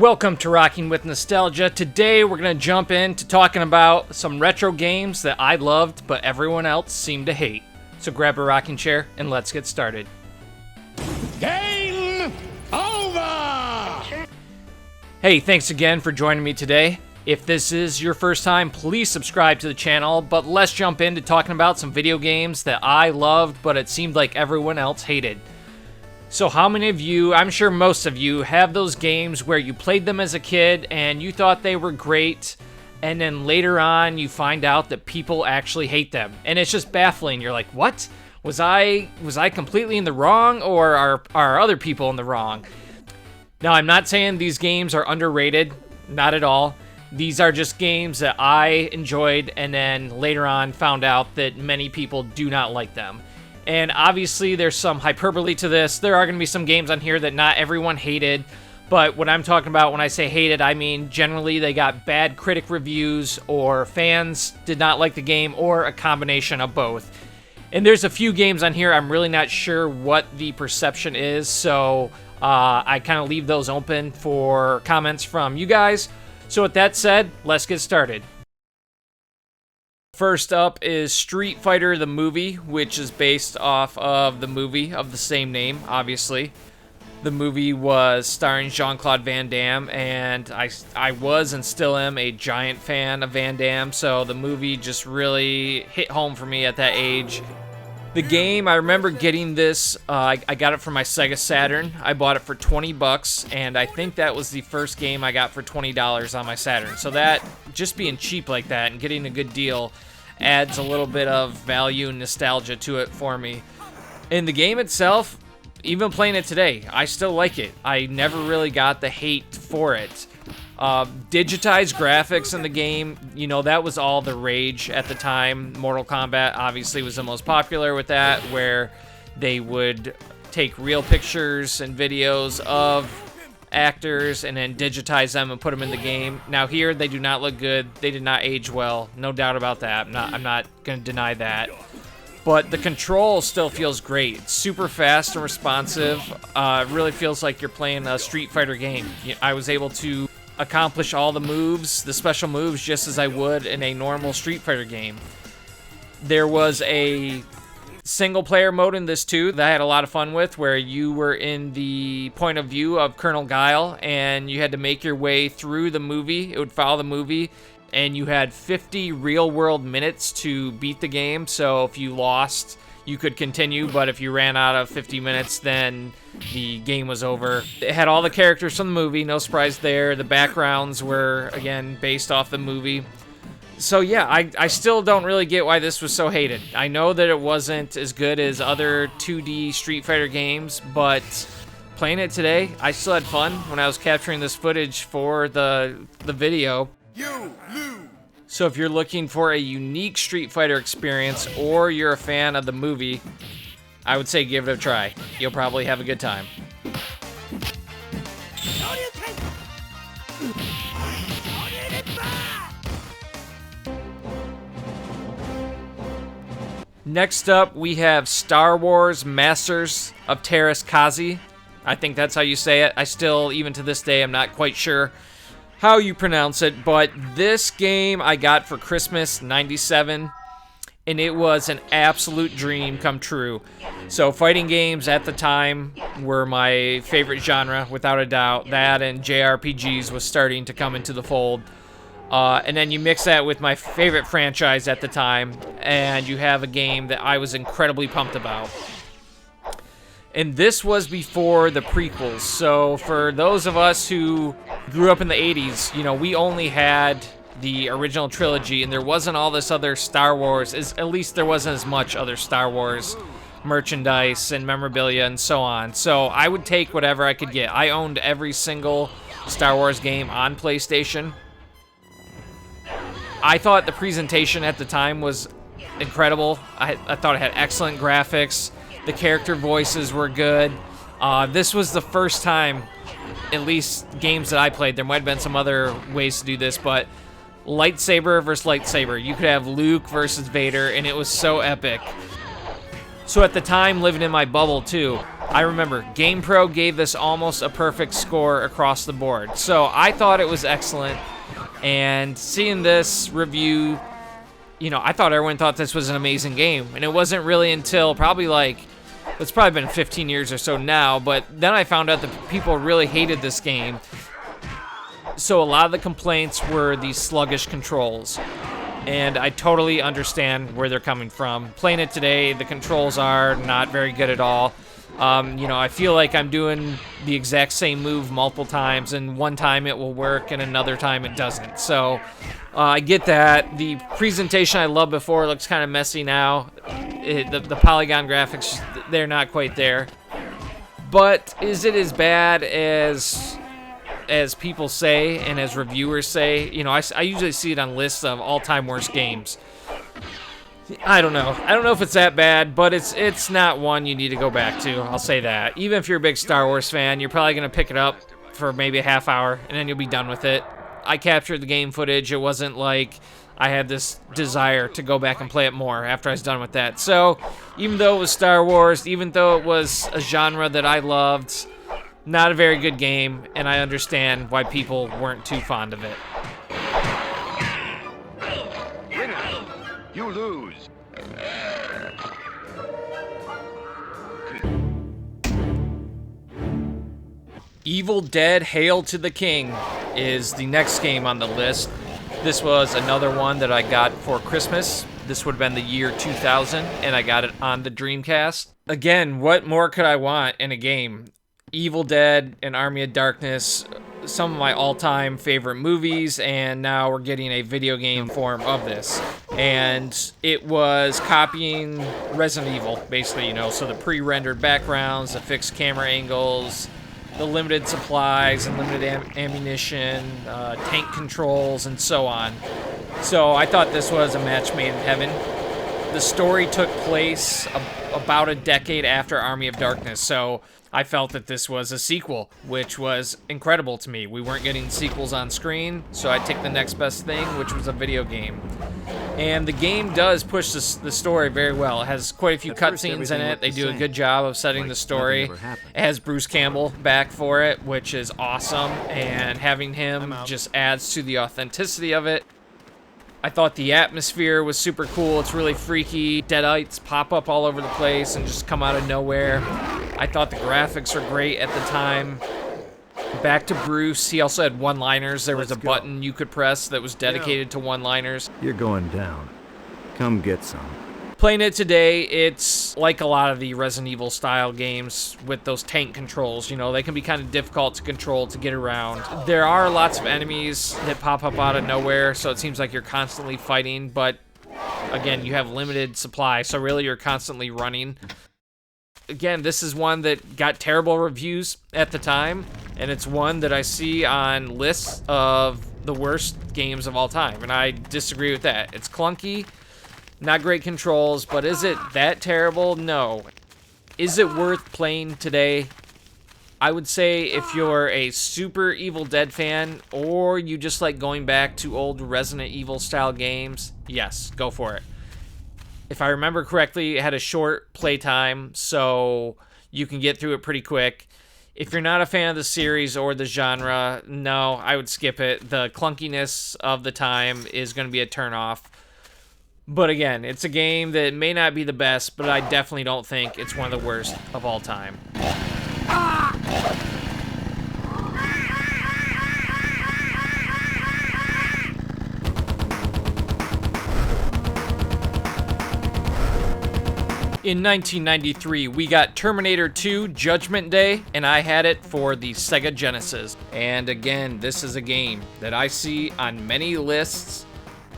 Welcome to Rocking with Nostalgia. Today we're going to jump into talking about some retro games that I loved but everyone else seemed to hate. So grab a rocking chair and let's get started. Game over! Hey, thanks again for joining me today. If this is your first time, please subscribe to the channel, but let's jump into talking about some video games that I loved but it seemed like everyone else hated. So how many of you, I'm sure most of you, have those games where you played them as a kid and you thought they were great, and then later on you find out that people actually hate them, and it's just baffling. You're like, what? Was I completely in the wrong, or are other people in the wrong? Now, I'm not saying these games are underrated, not at all. These are just games that I enjoyed and then later on found out that many people do not like them. And obviously there's some hyperbole to this. There are going to be some games on here that not everyone hated, but what I'm talking about when I say hated, I mean generally they got bad critic reviews, or fans did not like the game, or a combination of both. And there's a few games on here I'm really not sure what the perception is, so I kind of leave those open for comments from you guys. So with that said, let's get started. First up is Street Fighter the movie, which is based off of the movie of the same name, obviously. The movie was starring Jean-Claude Van Damme, and I was and still am a giant fan of Van Damme, so the movie just really hit home for me at that age. The game, I remember getting this, I got it for my Sega Saturn. I bought it for 20 bucks, and I think that was the first game I got for $20 on my Saturn. So that, just being cheap like that and getting a good deal adds a little bit of value and nostalgia to it for me. In the game itself, even playing it today, I still like it. I never really got the hate for it. Digitized graphics in the game, you know, that was all the rage at the time. Mortal Kombat obviously was the most popular with that, where they would take real pictures and videos of actors and then digitize them and put them in the game. Now here, they do not look good. They did not age well, no doubt about that. I'm not going to deny that. But the control still feels great. It's super fast and responsive. It really feels like you're playing a Street Fighter game. I was able to accomplish all the moves, the special moves, just as I would in a normal Street Fighter game. There was a single-player mode in this too that I had a lot of fun with, where you were in the point of view of Colonel Guile, and you had to make your way through the movie. It would follow the movie, and you had 50 real-world minutes to beat the game, so if you lost, you could continue, but if you ran out of 50 minutes, then the game was over. It had all the characters from the movie, no surprise there. The backgrounds were, again, based off the movie. So yeah, I still don't really get why this was so hated. I know that it wasn't as good as other 2D Street Fighter games, but playing it today, I still had fun when I was capturing this footage for the video. So if you're looking for a unique Street Fighter experience, or you're a fan of the movie, I would say give it a try. You'll probably have a good time. Next up, we have Star Wars Masters of Terras Kazi. I think that's how you say it. I still, even to this day, I'm not quite sure how you pronounce it, but this game I got for Christmas '97, and it was an absolute dream come true. So fighting games at the time were my favorite genre, without a doubt. That and JRPGs was starting to come into the fold. And then you mix that with my favorite franchise at the time, and you have a game that I was incredibly pumped about. And this was before the prequels, so for those of us who grew up in the 80s, you know, we only had the original trilogy, and there wasn't all this other Star Wars, at least there wasn't as much other Star Wars merchandise and memorabilia and so on. So I would take whatever I could get. I owned every single Star Wars game on PlayStation. I thought the presentation at the time was incredible. I thought it had excellent graphics. The character voices were good. This was the first time, at least games that I played, there might have been some other ways to do this, but lightsaber versus lightsaber. You could have Luke versus Vader, and it was so epic. So at the time, living in my bubble too, I remember GamePro gave this almost a perfect score across the board. So I thought it was excellent. And seeing this review, you know, I thought everyone thought this was an amazing game. And it wasn't really until probably like, it's probably been 15 years or so now, but then I found out that people really hated this game. So a lot of the complaints were these sluggish controls. And I totally understand where they're coming from. Playing it today, the controls are not very good at all. You know, I feel like I'm doing the exact same move multiple times, and one time it will work, and another time it doesn't. So I get that. The presentation I loved before looks kind of messy now. The polygon graphics, they're not quite there. But is it as bad as people say and as reviewers say? You know, I usually see it on lists of all-time worst games. I don't know. I don't know if it's that bad, but it's not one you need to go back to. I'll say that. Even if you're a big Star Wars fan, you're probably going to pick it up for maybe a half hour, and then you'll be done with it. I captured the game footage. It wasn't like I had this desire to go back and play it more after I was done with that. So even though it was Star Wars, even though it was a genre that I loved, not a very good game, and I understand why people weren't too fond of it. You lose. Evil Dead Hail to the King is the next game on the list. This was another one that I got for Christmas. This would have been the year 2000, and I got it on the Dreamcast. Again, what more could I want in a game? Evil Dead and Army of Darkness, some of my all-time favorite movies, and now we're getting a video game form of this. And it was copying Resident Evil, basically, you know, so the pre-rendered backgrounds, the fixed camera angles, the limited supplies and limited ammunition, tank controls, and so on. So I thought this was a match made in heaven. The story took place about a decade after Army of Darkness, so I felt that this was a sequel, which was incredible to me. We weren't getting sequels on screen, so I'd take the next best thing, which was a video game. And the game does push the story very well. It has quite a few cutscenes in it. They do a good job of setting the story. It has Bruce Campbell back for it, which is awesome, and having him just adds to the authenticity of it. I thought the atmosphere was super cool. It's really freaky. Deadites pop up all over the place and just come out of nowhere. I thought the graphics were great at the time. Back to Bruce, he also had one-liners. There was a button you could press that was dedicated to one-liners. You're going down. Come get some. Playing it today, it's like a lot of the Resident Evil style games with those tank controls. You know, they can be kind of difficult to control, to get around. There are lots of enemies that pop up out of nowhere, so it seems like you're constantly fighting, but again, you have limited supply, so really you're constantly running. Again, this is one that got terrible reviews at the time, and it's one that I see on lists of the worst games of all time, and I disagree with that. It's clunky. Not great controls, but is it that terrible? No. Is it worth playing today? I would say if you're a super Evil Dead fan, or you just like going back to old Resident Evil style games, yes, go for it. If I remember correctly, it had a short playtime, so you can get through it pretty quick. If you're not a fan of the series or the genre, no, I would skip it. The clunkiness of the time is going to be a turnoff. But again, it's a game that may not be the best, but I definitely don't think it's one of the worst of all time. In 1993, we got Terminator 2 Judgment Day, and I had it for the Sega Genesis. And again, this is a game that I see on many lists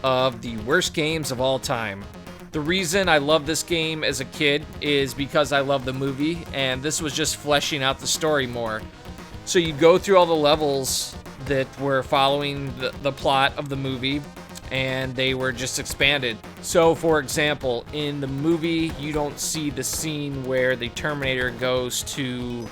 of the worst games of all time. The reason I love this game as a kid is because I love the movie, and this was just fleshing out the story more. So you go through all the levels that were following the plot of the movie, and they were just expanded. So for example, in the movie, you don't see the scene where the Terminator goes to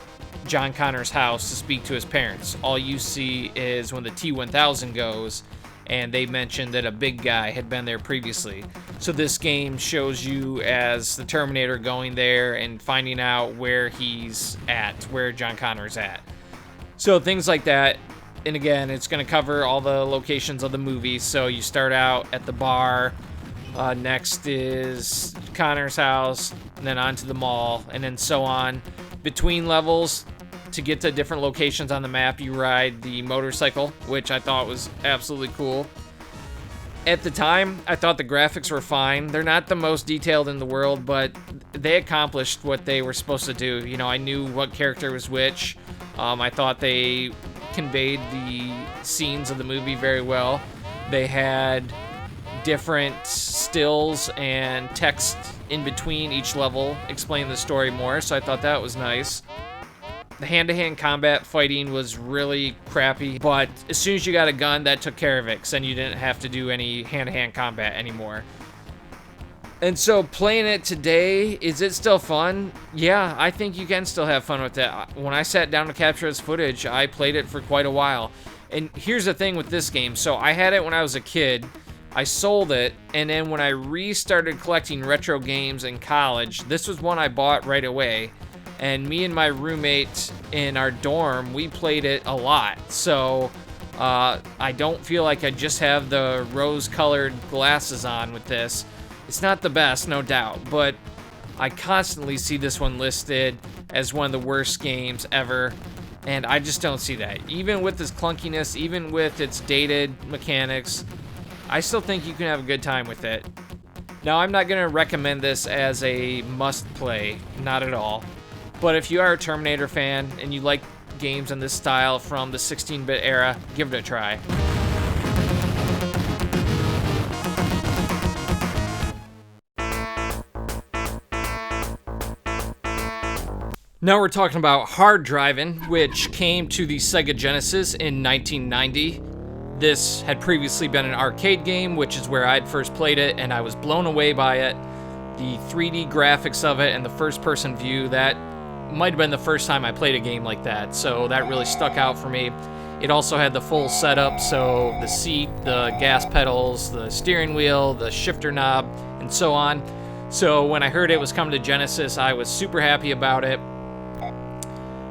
John Connor's house to speak to his parents. All you see is when the T-1000 goes, and they mentioned that a big guy had been there previously. So this game shows you as the Terminator going there and finding out where he's at, where John Connor's at. So things like that. And again, it's going to cover all the locations of the movie. So you start out at the bar. Next is Connor's house, and then on to the mall, and then so on. Between levels, to get to different locations on the map, you ride the motorcycle, which I thought was absolutely cool. At the time, I thought the graphics were fine. They're not the most detailed in the world, but they accomplished what they were supposed to do. You know, I knew what character was which. I thought they conveyed the scenes of the movie very well. They had different stills and text in between each level explaining the story more, so I thought that was nice. The hand-to-hand combat fighting was really crappy, but as soon as you got a gun, that took care of it, because then you didn't have to do any hand-to-hand combat anymore. And so playing it today, is it still fun? Yeah, I think you can still have fun with it. When I sat down to capture this footage, I played it for quite a while. And here's the thing with this game. So I had it when I was a kid. I sold it, and then when I restarted collecting retro games in college, this was one I bought right away. And me and my roommate in our dorm, we played it a lot. So I don't feel like I just have the rose-colored glasses on with this. It's not the best, no doubt, but I constantly see this one listed as one of the worst games ever, and I just don't see that. Even with its clunkiness, even with its dated mechanics, I still think you can have a good time with it. Now, I'm not going to recommend this as a must-play, not at all. But if you are a Terminator fan and you like games in this style from the 16-bit era, give it a try. Now we're talking about Hard Driving, which came to the Sega Genesis in 1990. This had previously been an arcade game, which is where I'd first played it, and I was blown away by it. The 3D graphics of it and the first-person view, that might have been the first time I played a game like that, so that really stuck out for me. It also had the full setup, so the seat, the gas pedals, the steering wheel, the shifter knob, and so on. So when I heard it was coming to Genesis, I was super happy about it.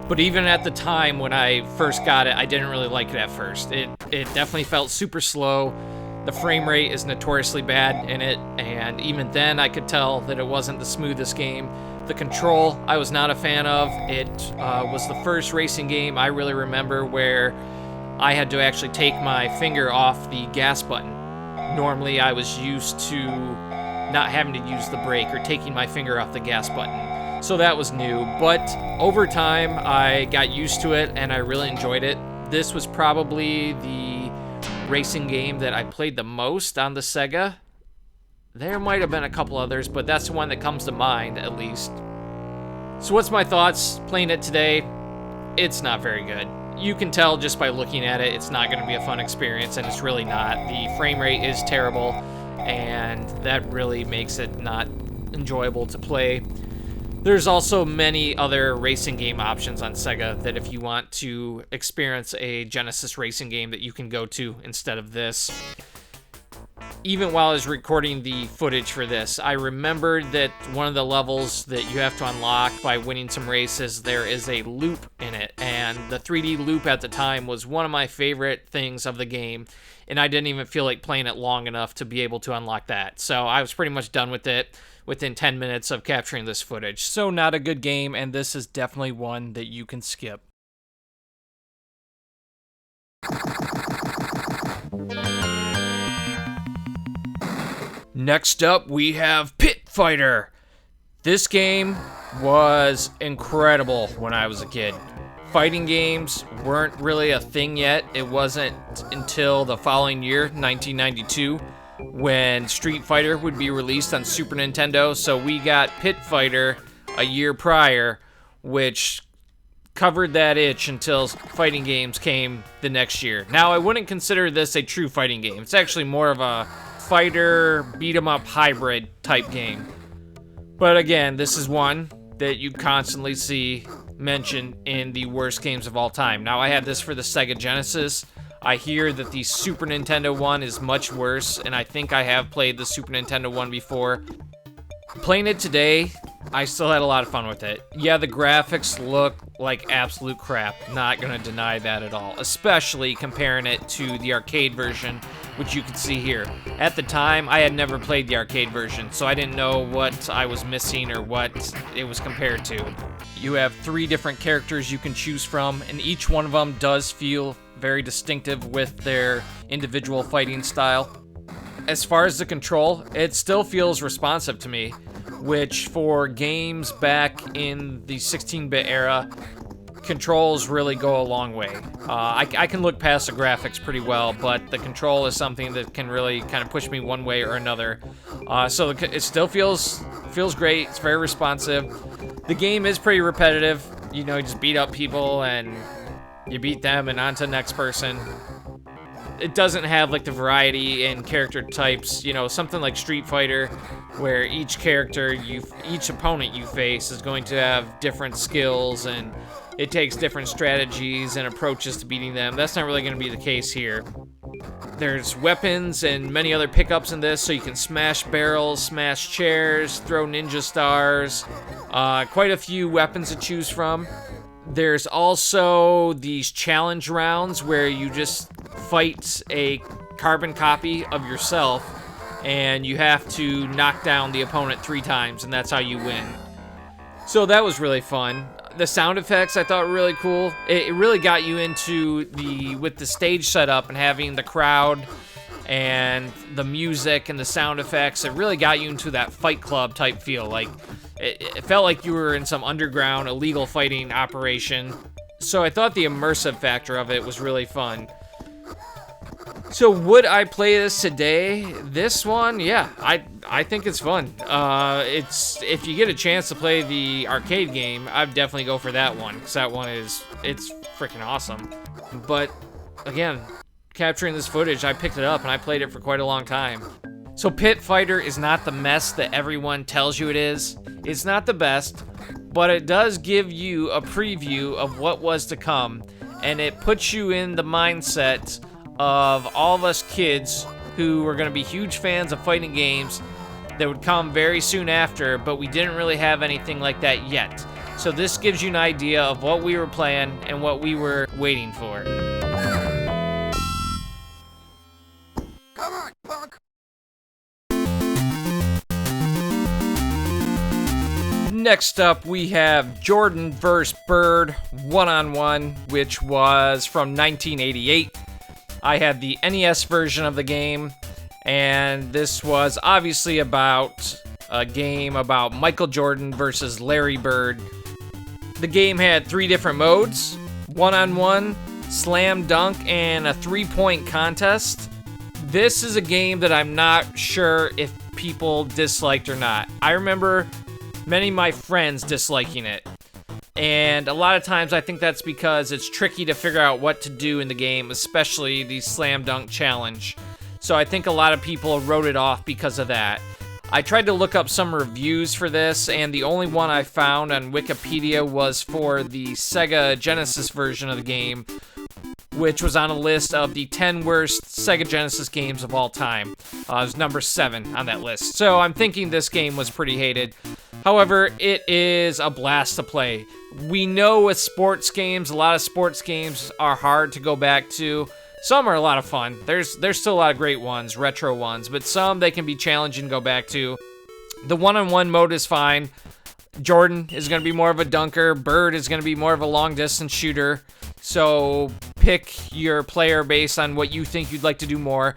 But even at the time when I first got it, I didn't really like it at first. It definitely felt super slow. The frame rate is notoriously bad in it, and even then I could tell that it wasn't the smoothest game. The control, I was not a fan of. It was the first racing game I really remember where I had to actually take my finger off the gas button. Normally I was used to not having to use the brake or taking my finger off the gas button. So that was new, but over time I got used to it and I really enjoyed it. This was probably the racing game that I played the most on the Sega. There might have been a couple others, but that's the one that comes to mind, at least. So what's my thoughts playing it today? It's not very good. You can tell just by looking at it, it's not going to be a fun experience, and it's really not. The frame rate is terrible, and that really makes it not enjoyable to play. There's also many other racing game options on Sega that if you want to experience a Genesis racing game that you can go to instead of this. Even while I was recording the footage for this, I remembered that one of the levels that you have to unlock by winning some races, there is a loop in it, and the 3D loop at the time was one of my favorite things of the game, and I didn't even feel like playing it long enough to be able to unlock that. So I was pretty much done with it within 10 minutes of capturing this footage. So not a good game, and this is definitely one that you can skip. Next up, we have Pit Fighter. This game was incredible when I was a kid. Fighting games weren't really a thing yet. It wasn't until the following year, 1992, when Street Fighter would be released on Super Nintendo. So we got Pit Fighter a year prior, which covered that itch until fighting games came the next year. Now, I wouldn't consider this a true fighting game. It's actually more of a fighter beat-em-up hybrid type game. But again, this is one that you constantly see mentioned in the worst games of all time. Now, I had this for the Sega Genesis. I hear that the Super Nintendo one is much worse, and I think I have played the Super Nintendo one before. Playing it today, I still had a lot of fun with it. Yeah, the graphics look like absolute crap. Not gonna deny that at all, especially comparing it to the arcade version, which you can see here. At the time, I had never played the arcade version, so I didn't know what I was missing or what it was compared to. You have 3 different characters you can choose from, and each one of them does feel very distinctive with their individual fighting style. As far as the control, it still feels responsive to me, which for games back in the 16-bit era, controls really go a long way. I can look past the graphics pretty well, but the control is something that can really kind of push me one way or another. So it still feels great. It's very responsive. The game is pretty repetitive. You know, you just beat up people and you beat them and on to the next person. It doesn't have like the variety in character types, you know, something like Street Fighter, where each opponent you face is going to have different skills and it takes different strategies and approaches to beating them. That's not really going to be the case here. There's weapons and many other pickups in this, so you can smash barrels, smash chairs, throw ninja stars, quite a few weapons to choose from. There's also these challenge rounds where you just fight a carbon copy of yourself and you have to knock down the opponent 3 times, and that's how you win. So that was really fun. The sound effects I thought were really cool. It really got you into with the stage setup and having the crowd and the music and the sound effects. It really got you into that Fight Club type feel. Like it felt like you were in some underground illegal fighting operation. So I thought the immersive factor of it was really fun. So would I play this today? This one, yeah, I think it's fun. If you get a chance to play the arcade game, I'd definitely go for that one, because that one it's freaking awesome. But again, capturing this footage, I picked it up and I played it for quite a long time. So Pit Fighter is not the mess that everyone tells you it is. It's not the best, but it does give you a preview of what was to come, and it puts you in the mindset of all of us kids who were going to be huge fans of fighting games that would come very soon after, but we didn't really have anything like that yet. So this gives you an idea of what we were playing and what we were waiting for. Come on, punk! Next up, we have Jordan vs. Bird 1-on-1, which was from 1988. I had the NES version of the game, and this was obviously about a game about Michael Jordan versus Larry Bird. The game had 3 different modes: 1-on-1, slam dunk, and a 3-point contest. This is a game that I'm not sure if people disliked or not. I remember many of my friends disliking it. And a lot of times I think that's because it's tricky to figure out what to do in the game, especially the slam dunk challenge. So I think a lot of people wrote it off because of that. I tried to look up some reviews for this, and the only one I found on Wikipedia was for the Sega Genesis version of the game, which was on a list of the 10 worst Sega Genesis games of all time. It was number 7 on that list. So I'm thinking this game was pretty hated. However, it is a blast to play. We know with sports games, a lot of sports games are hard to go back to. Some are a lot of fun. There's still a lot of great ones, retro ones, but some they can be challenging to go back to. The 1-on-1 mode is fine. Jordan is going to be more of a dunker. Bird is going to be more of a long-distance shooter. So pick your player based on what you think you'd like to do more.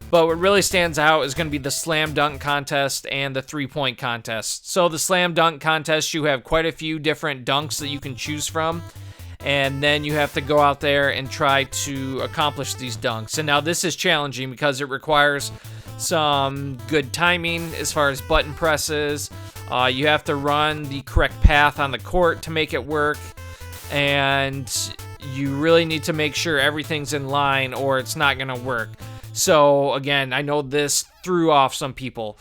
But what really stands out is going to be the slam dunk contest and the 3-point contest. So the slam dunk contest, you have quite a few different dunks that you can choose from. And then you have to go out there and try to accomplish these dunks. And now this is challenging because it requires some good timing as far as button presses. You have to run the correct path on the court to make it work. And you really need to make sure everything's in line or it's not going to work. So again, I know this threw off some people.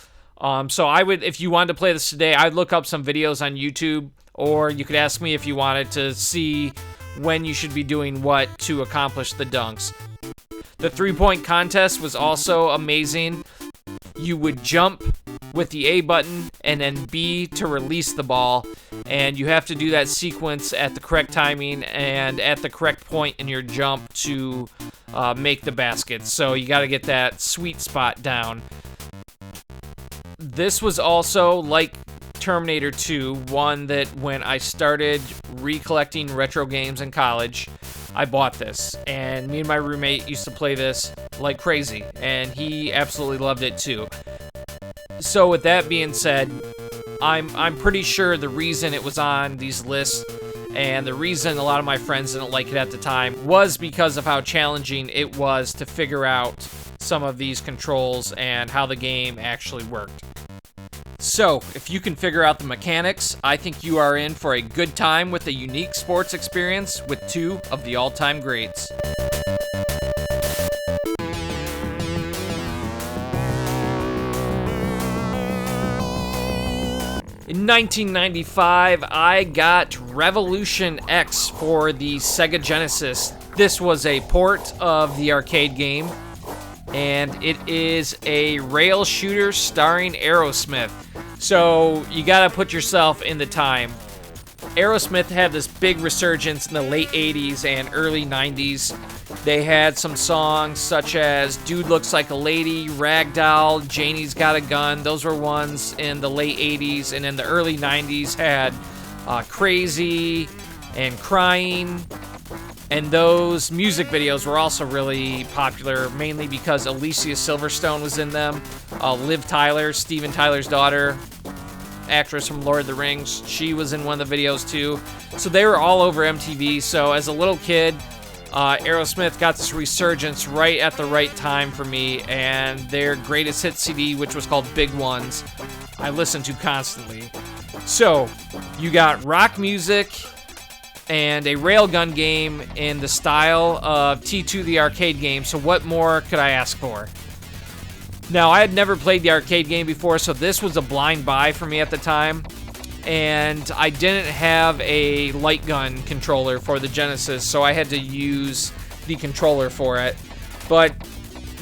So I would, if you wanted to play this today, I'd look up some videos on YouTube, or you could ask me if you wanted to see when you should be doing what to accomplish the dunks. The 3-point contest was also amazing. You would jump with the A button and then B to release the ball, and you have to do that sequence at the correct timing and at the correct point in your jump to make the baskets. So you got to get that sweet spot down. This was also, like Terminator 2, one that when I started recollecting retro games in college, I bought this, and me and my roommate used to play this like crazy, and he absolutely loved it too. So with that being said, I'm pretty sure the reason it was on these lists and the reason a lot of my friends didn't like it at the time was because of how challenging it was to figure out some of these controls and how the game actually worked. So, if you can figure out the mechanics, I think you are in for a good time with a unique sports experience with two of the all-time greats. In 1995, I got Revolution X for the Sega Genesis. This was a port of the arcade game, and it is a rail shooter starring Aerosmith. So you gotta put yourself in the time. Aerosmith had this big resurgence in the late 80s and early 90s. They had some songs such as Dude Looks Like a Lady, Ragdoll, Janie's Got a Gun. Those were ones in the late 80s, and in the early 90s had Crazy and Crying. And those music videos were also really popular, mainly because Alicia Silverstone was in them. Liv Tyler, Steven Tyler's daughter, actress from Lord of the Rings, she was in one of the videos too. So they were all over MTV. So as a little kid, Aerosmith got this resurgence right at the right time for me, and their greatest hit CD, which was called Big Ones, I listened to constantly. So you got rock music and a railgun game in the style of T2 the arcade game, so what more could I ask for? Now, I had never played the arcade game before, so this was a blind buy for me at the time, and I didn't have a light gun controller for the Genesis, so I had to use the controller for it. But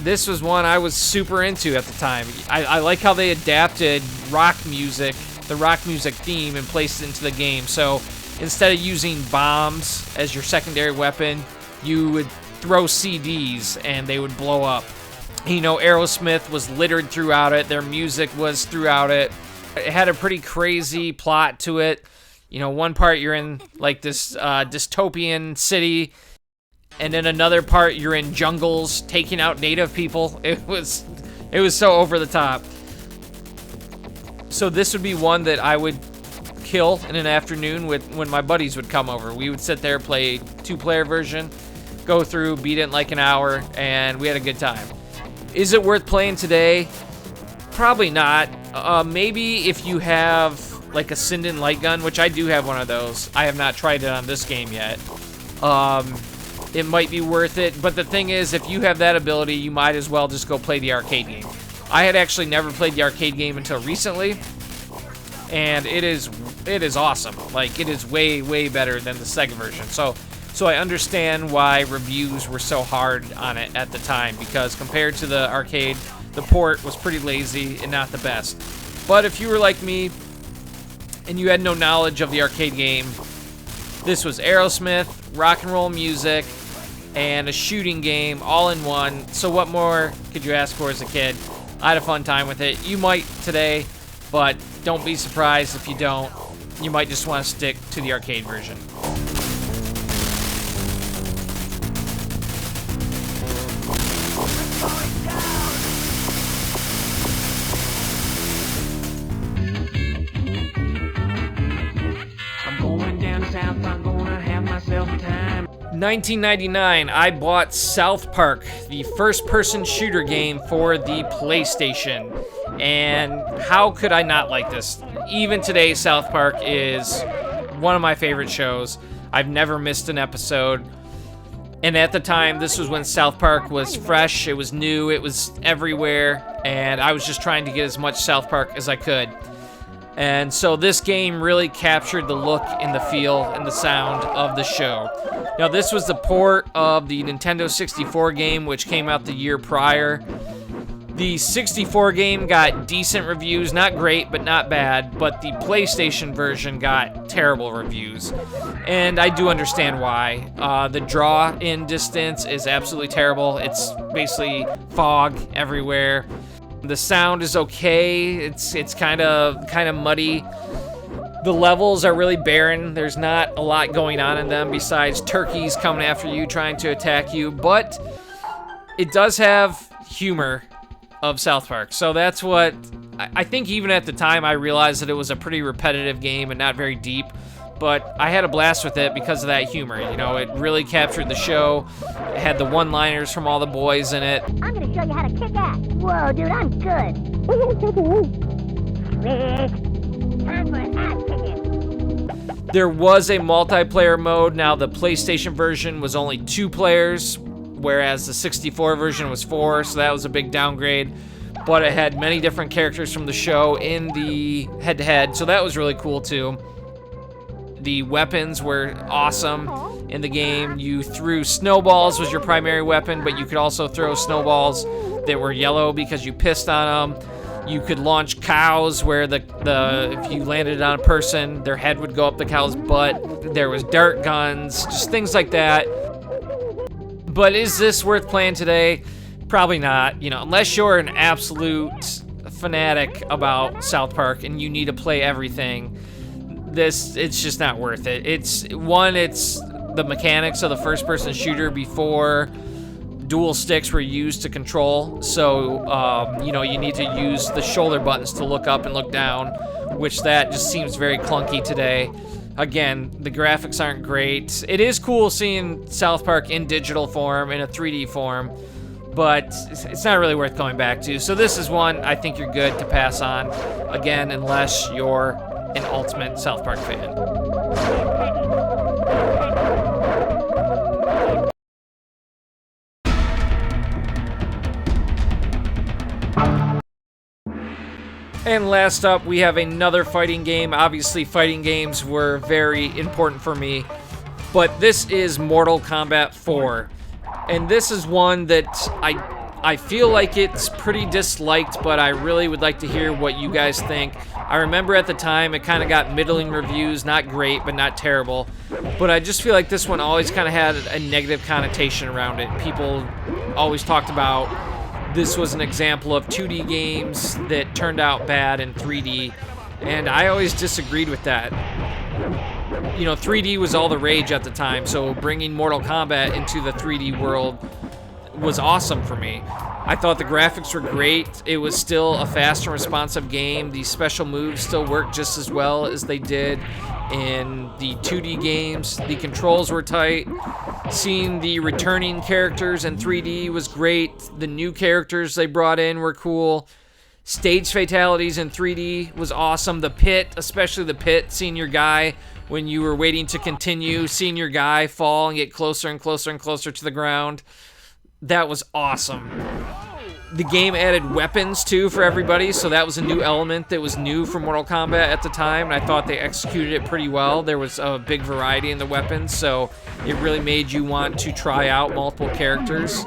this was one I was super into at the time. I like how they adapted rock music, the rock music theme, and placed it into the game. So instead of using bombs as your secondary weapon, you would throw CDs and they would blow up. You know, Aerosmith was littered throughout it. Their music was throughout it. It had a pretty crazy plot to it. You know, one part you're in like this dystopian city, and then another part you're in jungles taking out native people. It was so over the top. So this would be one that I would kill in an afternoon when my buddies would come over. We would sit there, play 2-player version, go through, beat it in like an hour, and we had a good time. Is it worth playing today? Probably not. Maybe if you have like a Sinden light gun, which I do have one of those. I have not tried it on this game yet. It might be worth it, but the thing is, if you have that ability, you might as well just go play the arcade game. I had actually never played the arcade game until recently, and it is awesome. Like, it is way, way better than the Sega version. So I understand why reviews were so hard on it at the time, because compared to the arcade, the port was pretty lazy and not the best. But if you were like me and you had no knowledge of the arcade game, this was Aerosmith, rock and roll music, and a shooting game all in one. So what more could you ask for as a kid? I had a fun time with it. You might today, but don't be surprised if you don't. You might just want to stick to the arcade version. I'm going down south, I'm gonna have myself a time. 1999, I bought South Park, the first-person shooter game for the PlayStation. And how could I not like this? Even today, South Park is one of my favorite shows. I've never missed an episode. And at the time, this was when South Park was fresh, it was new, it was everywhere, and I was just trying to get as much South Park as I could. And so this game really captured the look and the feel and the sound of the show. Now, this was the port of the Nintendo 64 game, which came out the year prior. The 64 game got decent reviews, not great, but not bad, but the PlayStation version got terrible reviews. And I do understand why. The draw-in distance is absolutely terrible. It's basically fog everywhere. The sound is okay. It's kind of muddy. The levels are really barren. There's not a lot going on in them besides turkeys coming after you, trying to attack you, but it does have humor of South Park. So that's what I think. Even at the time, I realized that it was a pretty repetitive game and not very deep, but I had a blast with it because of that humor. You know, it really captured the show. It had the one-liners from all the boys in it. I'm gonna show you how to kick ass. Whoa, dude, I'm good. Time for an ass kicking. There was a multiplayer mode. Now, the PlayStation version was only 2 players, whereas the 64 version was 4, so that was a big downgrade. But it had many different characters from the show in the head-to-head, so that was really cool too. The weapons were awesome in the game. You threw snowballs was your primary weapon, but you could also throw snowballs that were yellow because you pissed on them. You could launch cows where the if you landed on a person, their head would go up the cow's butt. There was dart guns, just things like that. But is this worth playing today? Probably not. You know, unless you're an absolute fanatic about South Park and you need to play everything, it's just not worth it. It's the mechanics of the first-person shooter before dual sticks were used to control. So, you know, you need to use the shoulder buttons to look up and look down, which that just seems very clunky today. Again, the graphics aren't great. It is cool seeing South Park in digital form, in a 3D form, but it's not really worth going back to. So this is one I think you're good to pass on, again, unless you're an ultimate South Park fan. And last up, we have another fighting game. Obviously, fighting games were very important for me, but this is Mortal Kombat 4. And this is one that I feel like it's pretty disliked, but I really would like to hear what you guys think. I remember at the time it kind of got middling reviews, not great, but not terrible. But I just feel like this one always kind of had a negative connotation around it. People always talked about this was an example of 2D games that turned out bad in 3D, and I always disagreed with that. You know, 3D was all the rage at the time, so bringing Mortal Kombat into the 3D world was awesome for me. I thought the graphics were great. It was still a fast and responsive game. The special moves still worked just as well as they did in the 2D games. The controls were tight. Seeing the returning characters in 3D was great. The new characters they brought in were cool. Stage fatalities in 3D was awesome. The pit, especially the pit, seeing your guy when you were waiting to continue, seeing your guy fall and get closer and closer and closer to the ground. That was awesome. The game added weapons, too, for everybody, so that was a new element that was new for Mortal Kombat at the time, and I thought they executed it pretty well. There was a big variety in the weapons, so it really made you want to try out multiple characters.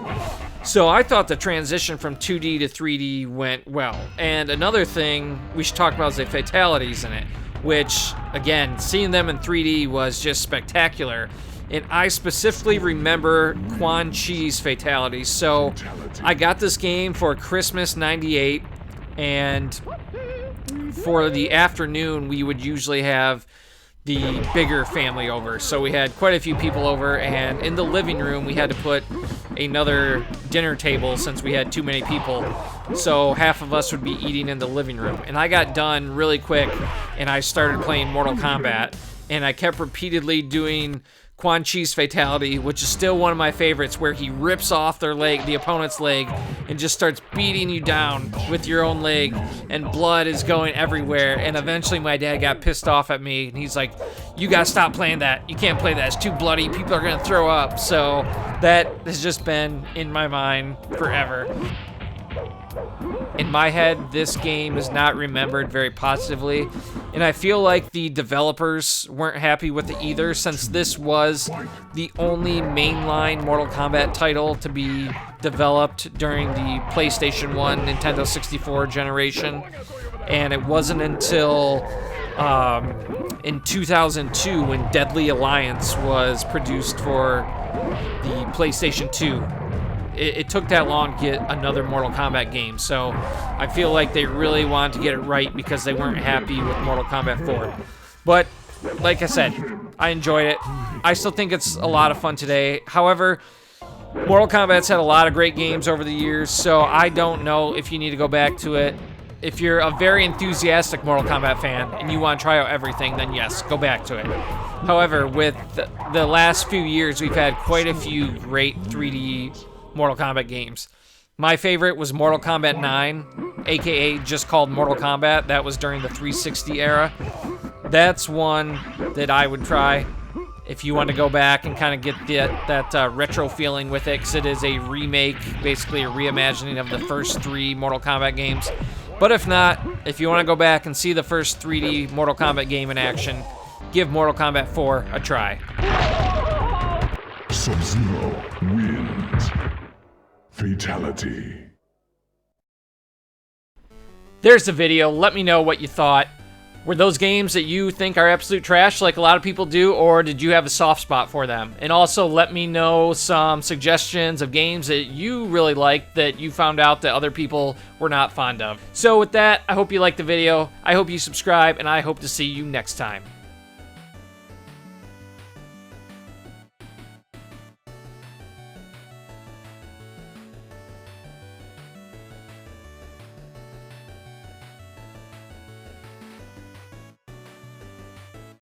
So I thought the transition from 2D to 3D went well. And another thing we should talk about is the fatalities in it, which, again, seeing them in 3D was just spectacular. And I specifically remember Quan Chi's fatalities. So I got this game for Christmas '98, and for the afternoon, we would usually have the bigger family over. So we had quite a few people over, and in the living room, we had to put another dinner table since we had too many people. So half of us would be eating in the living room. And I got done really quick, and I started playing Mortal Kombat, and I kept repeatedly doing Quan Chi's fatality, which is still one of my favorites, where he rips off their leg, the opponent's leg, and just starts beating you down with your own leg, and blood is going everywhere. And eventually my dad got pissed off at me, and he's like, you gotta stop playing that. You can't play that. It's too bloody. People are gonna throw up. So that has just been in my mind forever. In my head, this game is not remembered very positively, and I feel like the developers weren't happy with it either, since this was the only mainline Mortal Kombat title to be developed during the PlayStation 1, Nintendo 64 generation, and it wasn't until in 2002 when Deadly Alliance was produced for the PlayStation 2. It took that long to get another Mortal Kombat game, so I feel like they really wanted to get it right because they weren't happy with Mortal Kombat 4. But, like I said, I enjoyed it. I still think it's a lot of fun today. However, Mortal Kombat's had a lot of great games over the years, so I don't know if you need to go back to it. If you're a very enthusiastic Mortal Kombat fan and you want to try out everything, then yes, go back to it. However, with the last few years, we've had quite a few great 3D Mortal Kombat games. My favorite was Mortal Kombat 9, aka just called Mortal Kombat. That was during the 360 era. That's one that I would try if you want to go back and kind of get that retro feeling with it, because it is a remake, basically a reimagining of the first 3 Mortal Kombat games. But if not, if you want to go back and see the first 3D Mortal Kombat game in action, give Mortal Kombat 4 a try. Sub-Zero wins. Fatality. There's the video. Let me know what you thought. Were those games that you think are absolute trash like a lot of people do, or did you have a soft spot for them? And also let me know some suggestions of games that you really liked that you found out that other people were not fond of. So with that, I hope you liked the video, I hope you subscribe, and I hope to see you next time.